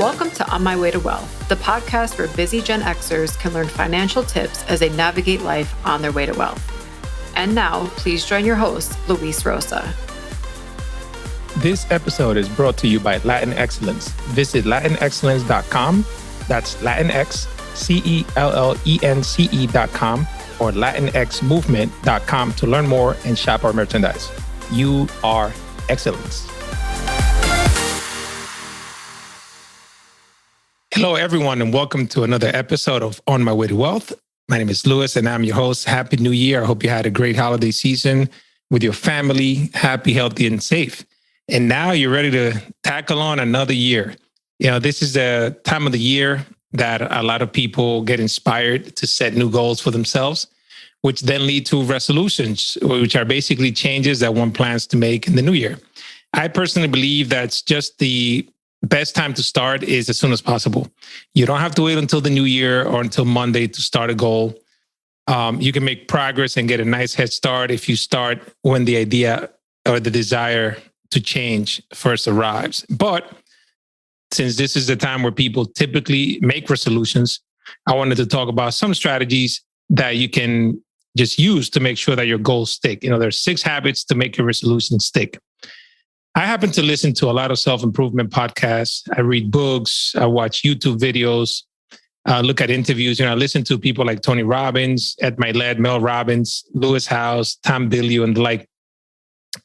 Welcome to On My Way to Wealth, the podcast where busy Gen Xers can learn financial tips as they navigate life on their way to wealth. And now, please join your host, Luis Rosa. This episode is brought to you by LatinXcellence. Visit LatinXcellence.com. That's LatinX, CELLENCE.com or LatinXmovement.com to learn more and shop our merchandise. You are excellence. Hello, everyone, and welcome to another episode of On My Way to Wealth. My name is Louis, and I'm your host. Happy New Year. I hope you had a great holiday season with your family, happy, healthy, and safe. And now you're ready to tackle on another year. You know, this is the time of the year that a lot of people get inspired to set new goals for themselves, which then lead to resolutions, which are basically changes that one plans to make in the new year. I personally believe that's just the best time to start is as soon as possible. You don't have to wait until the new year or until Monday to start a goal. You can make progress and get a nice head start if you start when the idea or the desire to change first arrives. But since this is the time where people typically make resolutions, I wanted to talk about some strategies that you can just use to make sure that your goals stick. You know, there's 6 habits to make your resolution stick. I happen to listen to a lot of self-improvement podcasts. I read books. I watch YouTube videos. Look at interviews. You know, I listen to people like Tony Robbins, Ed Milet, Mel Robbins, Lewis Howes, Tom Bilyeu, and the like.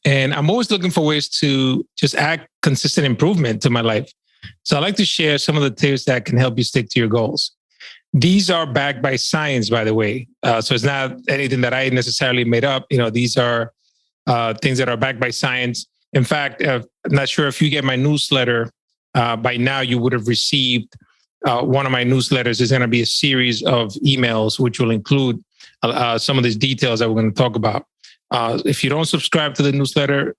And I'm always looking for ways to just add consistent improvement to my life. So I like to share some of the tips that can help you stick to your goals. These are backed by science, by the way. So it's not anything that I necessarily made up. You know, these are things that are backed by science. In fact, I'm not sure if you get my newsletter by now, you would have received one of my newsletters. Is going to be a series of emails, which will include some of these details that we're going to talk about. If you don't subscribe to the newsletter,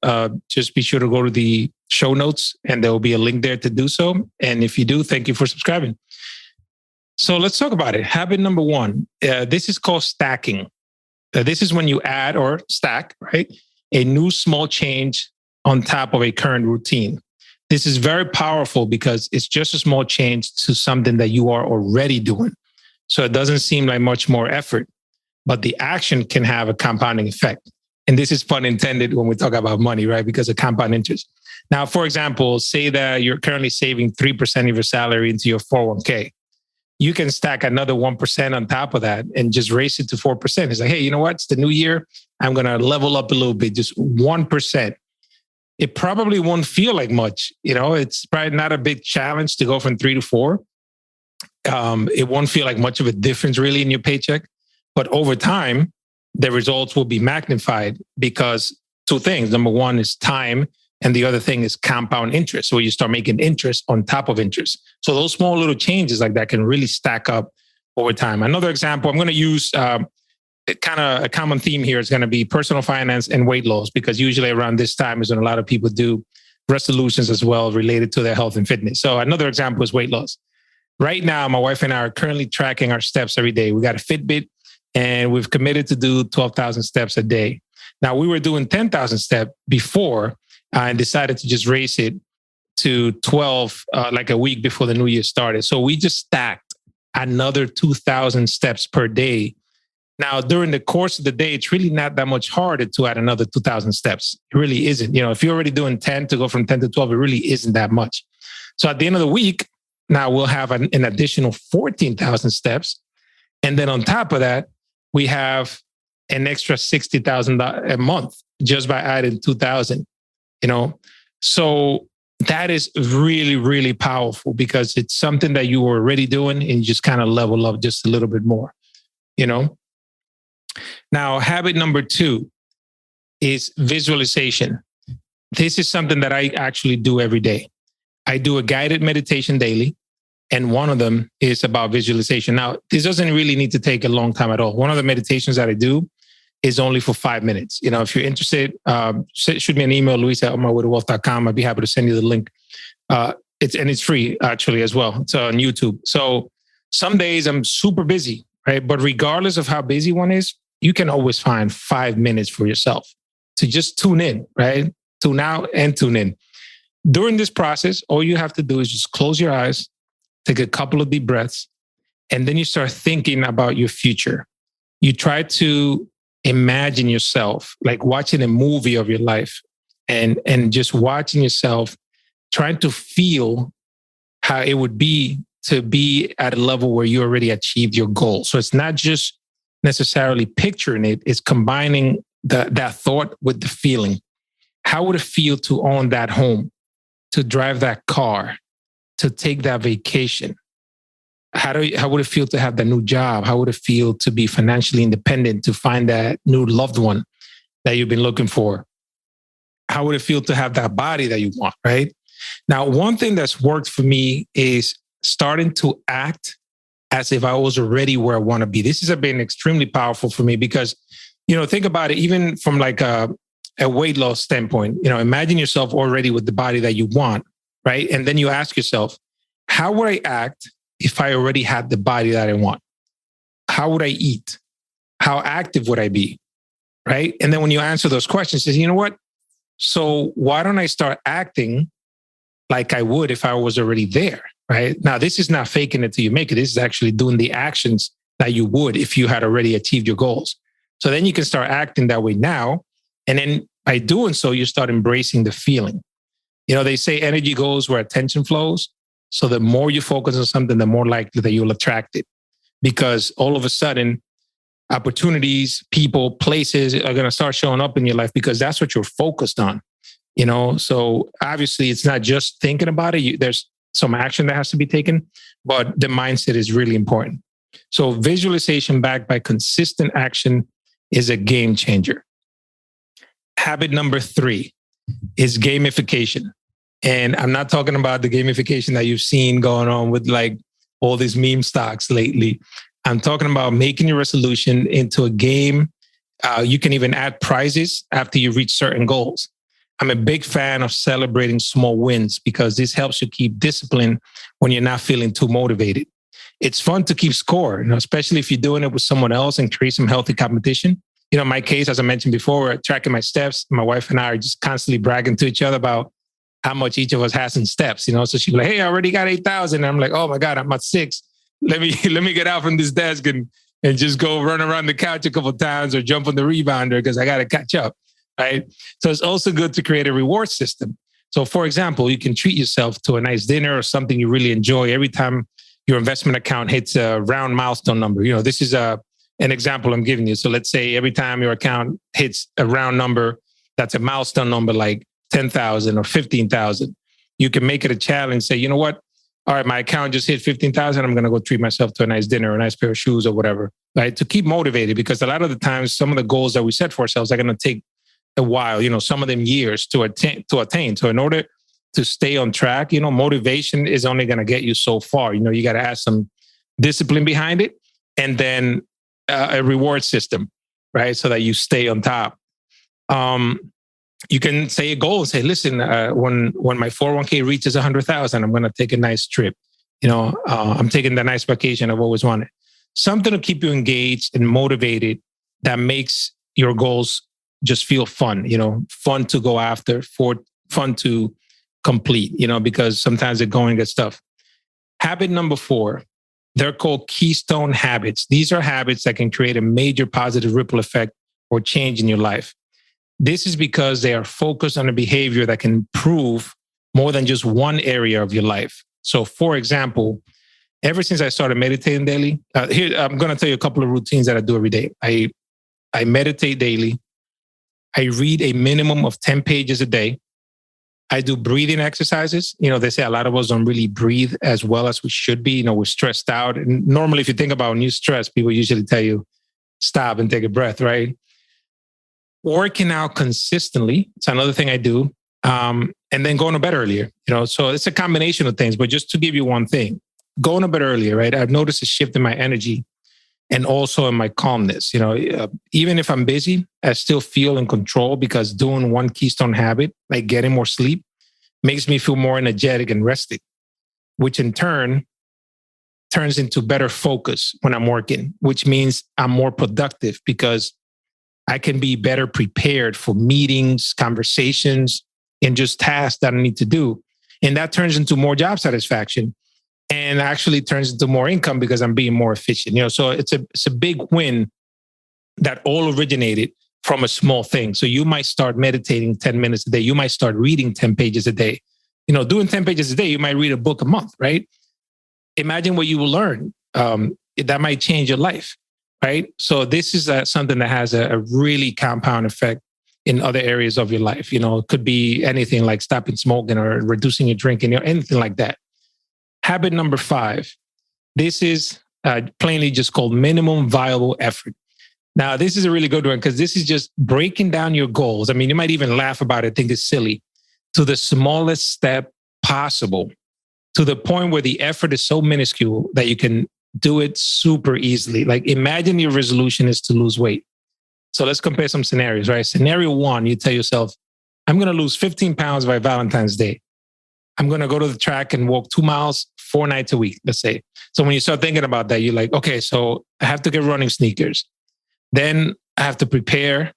just be sure to go to the show notes and there will be a link there to do so. And if you do, thank you for subscribing. So let's talk about it. Habit number 1, this is called stacking. This is when you add or stack, right? A new small change on top of a current routine. This is very powerful because it's just a small change to something that you are already doing. So it doesn't seem like much more effort, but the action can have a compounding effect. And this is pun intended when we talk about money, right? Because of compound interest. Now, for example, say that you're currently saving 3% of your salary into your 401k. You can stack another 1% on top of that and just raise it to 4%. It's like, hey, you know what? It's the new year. I'm going to level up a little bit, just 1%. It probably won't feel like much. You know, it's probably not a big challenge to go from 3 to 4. It won't feel like much of a difference really in your paycheck. But over time, the results will be magnified because 2 things. Number 1 is time. And the other thing is compound interest. So you start making interest on top of interest. So those small little changes like that can really stack up over time. Another example, I'm going to use kind of a common theme here is going to be personal finance and weight loss, because usually around this time is when a lot of people do resolutions as well related to their health and fitness. So another example is weight loss. Right now, my wife and I are currently tracking our steps every day. We got a Fitbit and we've committed to do 12,000 steps a day. Now, we were doing 10,000 steps before and decided to just raise it to 12 like a week before the new year started. So we just stacked another 2,000 steps per day. Now, during the course of the day, it's really not that much harder to add another 2,000 steps. It really isn't. You know, if you're already doing 10 to go from 10 to 12, it really isn't that much. So at the end of the week, now we'll have an additional 14,000 steps. And then on top of that, we have an extra $60,000 a month just by adding 2,000, you know. So that is really, really powerful because it's something that you were already doing and you just kind of level up just a little bit more, you know. Now, habit number 2 is visualization. This is something that I actually do every day. I do a guided meditation daily, and one of them is about visualization. Now, this doesn't really need to take a long time at all. One of the meditations that I do is only for 5 minutes. You know, if you're interested, shoot me an email, luis@onmywaytowealth.com. I'd be happy to send you the link. It's free actually as well. It's on YouTube. So some days I'm super busy, right? But regardless of how busy one is, you can always find 5 minutes for yourself to just tune in, right? Tune out and tune in. During this process, all you have to do is just close your eyes, take a couple of deep breaths, and then you start thinking about your future. You try to imagine yourself like watching a movie of your life and just watching yourself, trying to feel how it would be to be at a level where you already achieved your goal. So it's not just necessarily picturing it, it's combining that thought with the feeling. How would it feel to own that home, to drive that car, to take that vacation? How would it feel to have that new job? How would it feel to be financially independent, to find that new loved one that you've been looking for? How would it feel to have that body that you want, right? Now, one thing that's worked for me is starting to act as if I was already where I want to be. This has been extremely powerful for me because, think about it, even from like a weight loss standpoint, imagine yourself already with the body that you want, right? And then you ask yourself, how would I act if I already had the body that I want? How would I eat? How active would I be? Right? And then when you answer those questions, you say, you know what? So why don't I start acting like I would if I was already there? Right? Now, this is not faking it till you make it. This is actually doing the actions that you would if you had already achieved your goals. So then you can start acting that way now. And then by doing so, you start embracing the feeling. They say energy goes where attention flows. So the more you focus on something, the more likely that you'll attract it. Because all of a sudden, opportunities, people, places are going to start showing up in your life because that's what you're focused on. So obviously it's not just thinking about it. There's some action that has to be taken, but the mindset is really important. So visualization backed by consistent action is a game changer. Habit number 3 is gamification. And I'm not talking about the gamification that you've seen going on with like all these meme stocks lately. I'm talking about making your resolution into a game. You can even add prizes after you reach certain goals. I'm a big fan of celebrating small wins because this helps you keep discipline when you're not feeling too motivated. It's fun to keep score, especially if you're doing it with someone else and create some healthy competition. In my case, as I mentioned before, we're tracking my steps. My wife and I are just constantly bragging to each other about how much each of us has in steps, So she's like, hey, I already got 8,000. I'm like, oh my God, I'm at 6. Let me get out from this desk and just go run around the couch a couple of times or jump on the rebounder because I got to catch up, right? So it's also good to create a reward system. So for example, you can treat yourself to a nice dinner or something you really enjoy every time your investment account hits a round milestone number. This is an example I'm giving you. So let's say every time your account hits a round number, that's a milestone number like 10,000 or 15,000. You can make it a challenge. Say, you know what? All right, my account just hit 15,000. I'm going to go treat myself to a nice dinner, or a nice pair of shoes or whatever, right? To keep motivated, because a lot of the times, some of the goals that we set for ourselves are going to take a while, some of them years to attain. So in order to stay on track, motivation is only going to get you so far. You got to have some discipline behind it and then a reward system, right? So that you stay on top. You can say a goal and say, listen, when my 401k reaches 100,000, I'm going to take a nice trip. I'm taking the nice vacation I've always wanted. Something to keep you engaged and motivated that makes your goals just feel fun, fun to go after, fun to complete, because sometimes they're going to get stuff. Habit number 4, they're called keystone habits. These are habits that can create a major positive ripple effect or change in your life. This is because they are focused on a behavior that can improve more than just one area of your life. So, for example, ever since I started meditating daily, here I'm going to tell you a couple of routines that I do every day. I meditate daily. I read a minimum of 10 pages a day. I do breathing exercises. They say a lot of us don't really breathe as well as we should be. We're stressed out. And normally, if you think about when you're stressed, people usually tell you, stop and take a breath, right? Working out consistently. It's another thing I do. And then going to bed earlier, so it's a combination of things, but just to give you one thing, going to bed earlier, right? I've noticed a shift in my energy and also in my calmness. Even if I'm busy, I still feel in control because doing one keystone habit, like getting more sleep, makes me feel more energetic and rested, which in turn turns into better focus when I'm working, which means I'm more productive because I can be better prepared for meetings, conversations, in just tasks that I need to do. And that turns into more job satisfaction and actually turns into more income because I'm being more efficient. So it's a big win that all originated from a small thing. So you might start meditating 10 minutes a day. You might start reading 10 pages a day. Doing 10 pages a day, you might read a book a month, right? Imagine what you will learn. That might change your life, right? So this is something that has a really compound effect in other areas of your life. It could be anything like stopping smoking or reducing your drinking, anything like that. Habit number 5. This is plainly just called minimum viable effort. Now, this is a really good one because this is just breaking down your goals. I mean, you might even laugh about it, think it's silly, to the smallest step possible, to the point where the effort is so minuscule that you can do it super easily. Like imagine your resolution is to lose weight. So let's compare some scenarios, right? Scenario 1, you tell yourself, I'm going to lose 15 pounds by Valentine's Day. I'm going to go to the track and walk 2 miles 4 nights a week, let's say. So when you start thinking about that, you're like, okay, so I have to get running sneakers. Then I have to prepare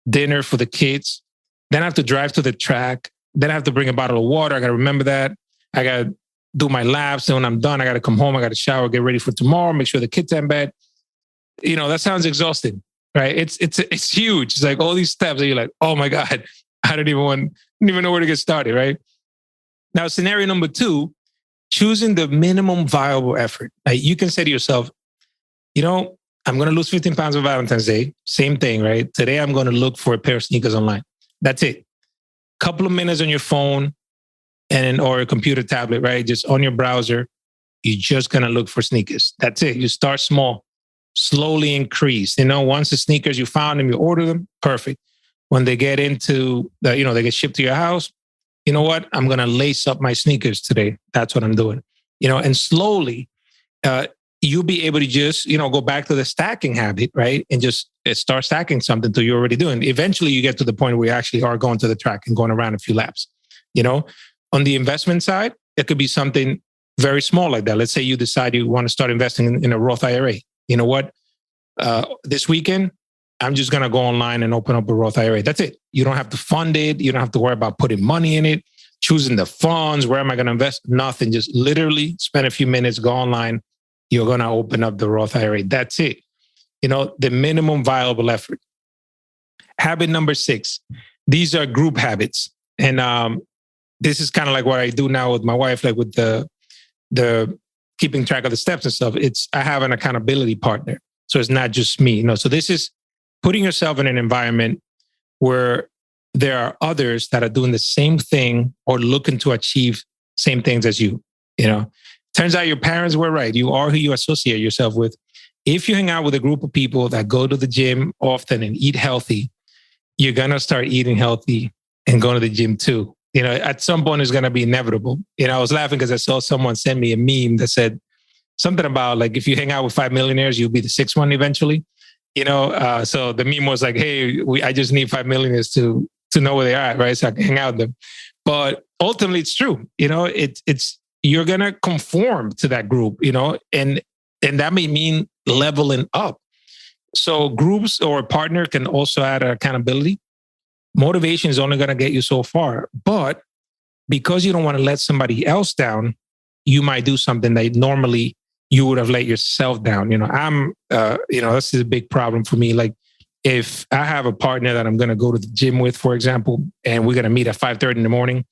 dinner for the kids. Then I have to drive to the track. Then I have to bring a bottle of water. I got to remember that. I got to do my laps. And when I'm done, I got to come home. I got to shower, get ready for tomorrow, make sure the kids are in bed. That sounds exhausting, right? It's huge. It's like all these steps that you're like, oh my God, I don't even know where to get started, right? Now, scenario number 2, choosing the minimum viable effort. Like you can say to yourself, I'm going to lose 15 pounds on Valentine's Day. Same thing, right? Today, I'm going to look for a pair of sneakers online. That's it. Couple of minutes on your phone or a computer tablet, right? Just on your browser, you're just going to look for sneakers. That's it. You start small, slowly increase. Once the sneakers, you found them, you order them, perfect. When they get into they get shipped to your house, you know what? I'm going to lace up my sneakers today. That's what I'm doing. And slowly, you'll be able to just, go back to the stacking habit, right? And just start stacking something till you're already doing. Eventually, you get to the point where you actually are going to the track and going around a few laps. On the investment side, it could be something very small like that. Let's say you decide you want to start investing in a Roth IRA. You know what? This weekend, I'm just going to go online and open up a Roth IRA. That's it. You don't have to fund it. You don't have to worry about putting money in it, choosing the funds. Where am I going to invest? Nothing. Just literally spend a few minutes, go online. You're going to open up the Roth IRA. That's it. The minimum viable effort. Habit number 6. These are group habits. And this is kind of like what I do now with my wife, like with the keeping track of the steps and stuff. I have an accountability partner. So it's not just me. So this is putting yourself in an environment where there are others that are doing the same thing or looking to achieve same things as you. Turns out your parents were right. You are who you associate yourself with. If you hang out with a group of people that go to the gym often and eat healthy, you're going to start eating healthy and going to the gym too. At some point it's going to be inevitable. I was laughing because I saw someone send me a meme that said something about like, if you hang out with 5 millionaires, you'll be the 6th one eventually. So the meme was like, hey, I just need 5 millionaires to know where they are at, right? So I can hang out with them. But ultimately it's true. It's you're going to conform to that group, and that may mean leveling up. So groups or a partner can also add accountability. Motivation is only going to get you so far, but because you don't want to let somebody else down, you might do something that normally you would have let yourself down. This is a big problem for me. Like if I have a partner that I'm going to go to the gym with, for example, and we're going to meet at 5:30 in the morning,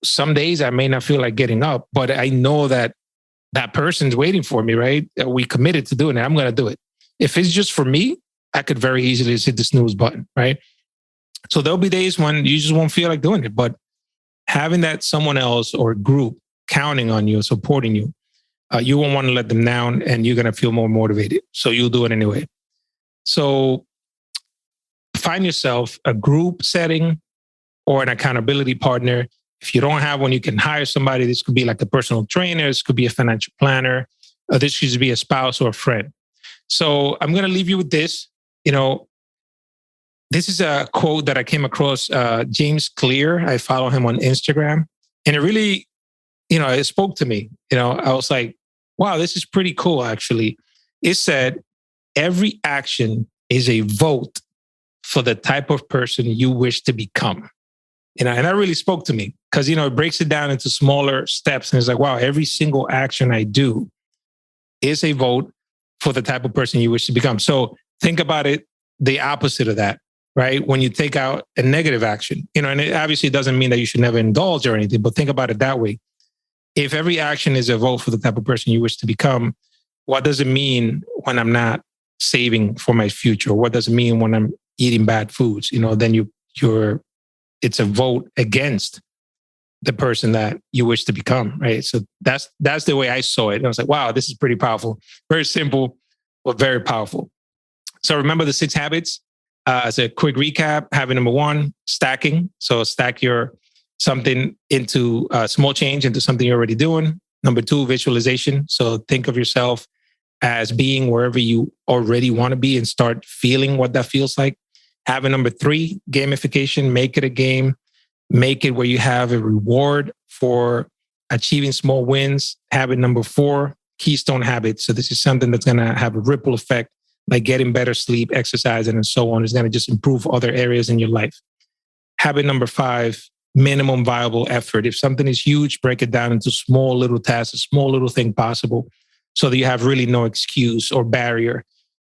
some days I may not feel like getting up, but I know that person's waiting for me, right? We committed to doing it. I'm going to do it. If it's just for me, I could very easily just hit the snooze button, right? So there'll be days when you just won't feel like doing it, but having that someone else or group counting on you, supporting you, you won't want to let them down and you're going to feel more motivated. So you'll do it anyway. So find yourself a group setting or an accountability partner. If you don't have one, you can hire somebody. This could be like a personal trainer. This could be a financial planner. This could be a spouse or a friend. So I'm going to leave you with this. This is a quote that I came across, James Clear. I follow him on Instagram. And it really, it spoke to me. I was like, wow, this is pretty cool, actually. It said, every action is a vote for the type of person you wish to become. And that really spoke to me because, it breaks it down into smaller steps. And it's like, wow, every single action I do is a vote for the type of person you wish to become. So think about it, the opposite of that, right? When you take out a negative action, and it obviously doesn't mean that you should never indulge or anything, but think about it that way. If every action is a vote for the type of person you wish to become, what does it mean when I'm not saving for my future? What does it mean when I'm eating bad foods? Then it's a vote against the person that you wish to become, right? So that's the way I saw it. And I was like, wow, this is pretty powerful. Very simple, but very powerful. So remember the 6 habits. As a quick recap, habit number 1, stacking. So stack your something into small change into something you're already doing. Number 2, visualization. So think of yourself as being wherever you already want to be and start feeling what that feels like. Habit number 3, gamification. Make it a game. Make it where you have a reward for achieving small wins. Habit number 4, keystone habit. So this is something that's going to have a ripple effect, like getting better sleep, exercising, and so on. It's going to just improve other areas in your life. Habit number 5, minimum viable effort. If something is huge, break it down into small little tasks, a small little thing possible, so that you have really no excuse or barrier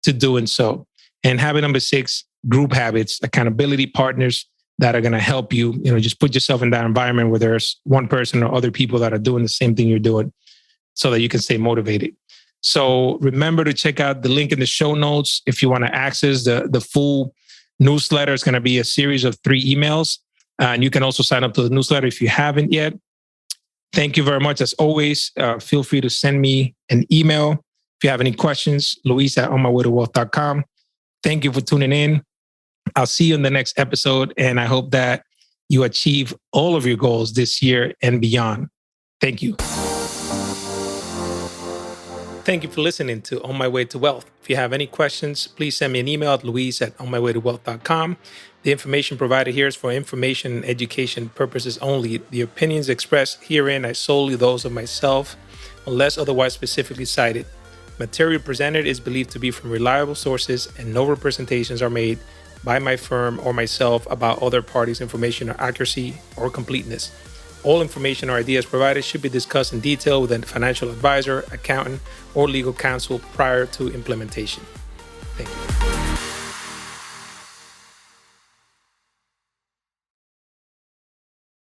to doing so. And habit number 6, group habits, accountability partners that are going to help you, just put yourself in that environment where there's one person or other people that are doing the same thing you're doing so that you can stay motivated. So remember to check out the link in the show notes if you want to access the full newsletter. It's going to be a series of 3 emails. And you can also sign up to the newsletter if you haven't yet. Thank you very much. As always, feel free to send me an email. If you have any questions, Luis@onmywaytowealth.com. Thank you for tuning in. I'll see you in the next episode. And I hope that you achieve all of your goals this year and beyond. Thank you. Thank you for listening to On My Way to Wealth. If you have any questions, please send me an email at luis@onmywaytowealth.com. The information provided here is for information and education purposes only. The opinions expressed herein are solely those of myself, unless otherwise specifically cited. Material presented is believed to be from reliable sources, and no representations are made by my firm or myself about other parties' information or accuracy or completeness. All information or ideas provided should be discussed in detail with a financial advisor, accountant, or legal counsel prior to implementation. Thank you.